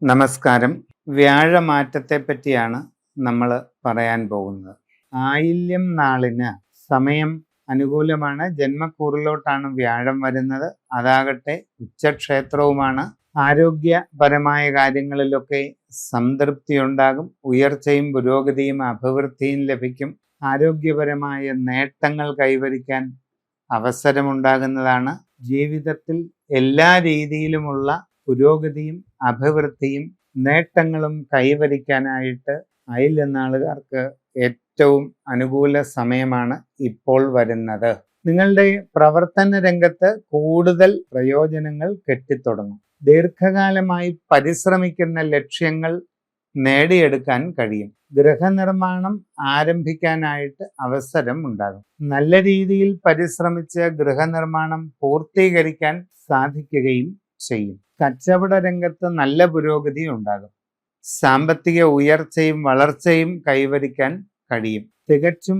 നമസ്കാരം. വ്യാഴമാറ്റത്തെ പറ്റിയാണ് നമ്മൾ പറയാൻ പോകുന്നത്. ആയില്യം നാളിന് സമയം അനുകൂലമാണ്. ജന്മക്കൂറിലോട്ടാണ് വ്യാഴം വരുന്നത്. അതാകട്ടെ ഉച്ചക്ഷേത്രവുമാണ്. ആരോഗ്യപരമായ കാര്യങ്ങളിലൊക്കെ സംതൃപ്തി ഉണ്ടാകും. ഉയർച്ചയും പുരോഗതിയും അഭിവൃദ്ധിയും ലഭിക്കും. ആരോഗ്യപരമായ നേട്ടങ്ങൾ കൈവരിക്കാൻ അവസരമുണ്ടാകുന്നതാണ്. ജീവിതത്തിൽ എല്ലാ രീതിയിലുമുള്ള പുരോഗതിയും അഭിവൃദ്ധിയും നേട്ടങ്ങളും കൈവരിക്കാനായിട്ട് ആയില്യനാളുകാർക്ക് ഏറ്റവും അനുകൂല സമയമാണ് ഇപ്പോൾ വരുന്നത്. നിങ്ങളുടെ പ്രവർത്തന രംഗത്ത് കൂടുതൽ പ്രയോജനങ്ങൾ കെട്ടിത്തുടങ്ങും. ദീർഘകാലമായി പരിശ്രമിക്കുന്ന ലക്ഷ്യങ്ങൾ നേടിയെടുക്കാൻ കഴിയും. ഗൃഹനിർമ്മാണം ആരംഭിക്കാനായിട്ട് അവസരം ഉണ്ടാകും. നല്ല രീതിയിൽ പരിശ്രമിച്ച് ഗൃഹനിർമ്മാണം പൂർത്തീകരിക്കാൻ സാധിക്കുകയും ചെയ്യും. കച്ചവട രംഗത്ത് നല്ല പുരോഗതി ഉണ്ടാകും. സാമ്പത്തിക ഉയർച്ചയും വളർച്ചയും കൈവരിക്കാൻ കഴിയും. തികച്ചും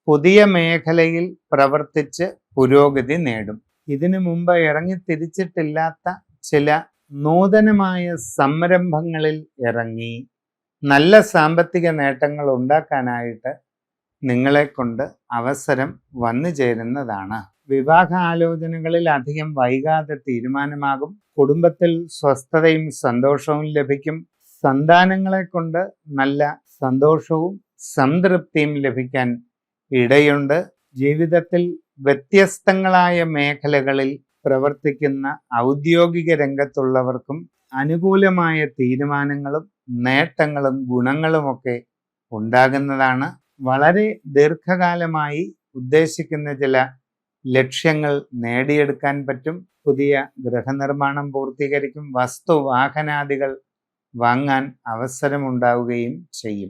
പുതിയ മേഖലയിൽ പ്രവർത്തിച്ച് പുരോഗതി നേടും. ഇതിനു മുമ്പ് ഇറങ്ങിത്തിരിച്ചിട്ടില്ലാത്ത ചില നൂതനമായ സംരംഭങ്ങളിൽ ഇറങ്ങി നല്ല സാമ്പത്തിക നേട്ടങ്ങൾ ഉണ്ടാക്കാനായിട്ട് നിങ്ങളെ കൊണ്ട് അവസരം വന്നു ചേരുന്നതാണ്. വിവാഹ ആലോചനകളിൽ അധികം വൈകാതെ തീരുമാനമാകും. കുടുംബത്തിൽ സ്വസ്ഥതയും സന്തോഷവും ലഭിക്കും. സന്താനങ്ങളെ കൊണ്ട് നല്ല സന്തോഷവും സംതൃപ്തിയും ലഭിക്കാൻ ഇടയുണ്ട്. ജീവിതത്തിൽ വ്യത്യസ്തങ്ങളായ മേഖലകളിൽ പ്രവർത്തിക്കുന്ന ഔദ്യോഗിക രംഗത്തുള്ളവർക്കും അനുകൂലമായ തീരുമാനങ്ങളും നേട്ടങ്ങളും ഗുണങ്ങളുമൊക്കെ ഉണ്ടാകുന്നതാണ്. വളരെ ദീർഘകാലമായി ഉദ്ദേശിക്കുന്ന ചില ലക്ഷ്യങ്ങൾ നേടിയെടുക്കാൻ പറ്റും. പുതിയ ഗൃഹനിർമ്മാണം പൂർത്തീകരിക്കും. വസ്തുവാഹനാദികൾ വാങ്ങാൻ അവസരമുണ്ടാവുകയും ചെയ്യും.